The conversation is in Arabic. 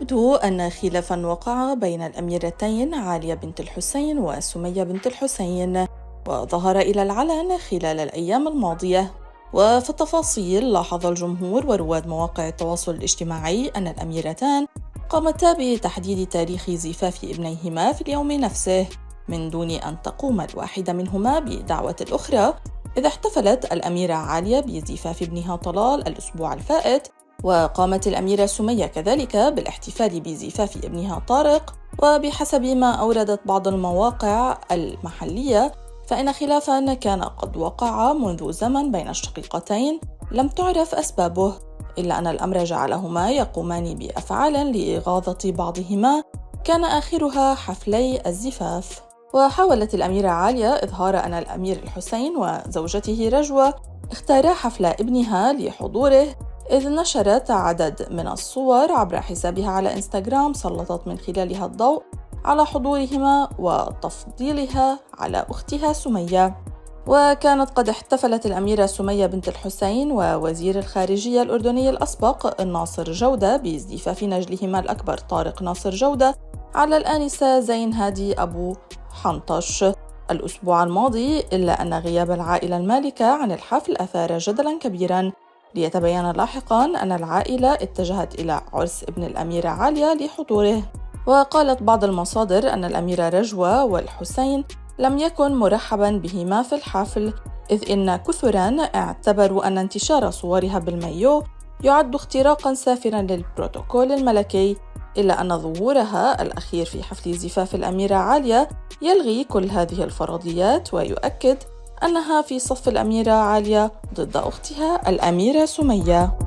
يبدو أن خلافاً وقع بين الأميرتين عالية بنت الحسين وسمية بنت الحسين، وظهر إلى العلن خلال الأيام الماضية. وفي التفاصيل، لاحظ الجمهور ورواد مواقع التواصل الاجتماعي أن الأميرتان قامتا بتحديد تاريخ زفاف ابنيهما في اليوم نفسه، من دون أن تقوم الواحدة منهما بدعوة الأخرى، إذ احتفلت الأميرة عالية بزفاف ابنها طلال الأسبوع الفائت، وقامت الأميرة سمية كذلك بالاحتفال بزفاف ابنها طارق. وبحسب ما أوردت بعض المواقع المحلية، فإن خلافاً كان قد وقع منذ زمن بين الشقيقتين لم تعرف أسبابه، إلا أن الأمر جعلهما يقومان بأفعال لإغاظة بعضهما، كان آخرها حفلي الزفاف. وحاولت الأميرة عالية إظهار أن الأمير الحسين وزوجته رجوة اختارا حفل ابنها لحضوره، إذ نشرت عدد من الصور عبر حسابها على إنستغرام سلطت من خلالها الضوء على حضورهما وتفضيلها على أختها سمية. وكانت قد احتفلت الأميرة سمية بنت الحسين ووزير الخارجية الأردني الأسبق ناصر جودة بازدفاف نجلهما الأكبر طارق ناصر جودة على الآنسة زين هادي أبو حنطش الأسبوع الماضي، إلا أن غياب العائلة المالكة عن الحفل أثار جدلاً كبيراً، ليتبين لاحقاً أن العائلة اتجهت إلى عرس ابن الأميرة عالية لحضوره. وقالت بعض المصادر أن الأميرة رجوة والحسين لم يكن مرحباً بهما في الحفل، إذ إن كثراً اعتبروا أن انتشار صورها بالمايو يعد اختراقاً سافراً للبروتوكول الملكي، إلا أن ظهورها الأخير في حفل زفاف الأميرة عالية يلغي كل هذه الفرضيات، ويؤكد أنها في صف الأميرة عالية ضد أختها الأميرة سمية.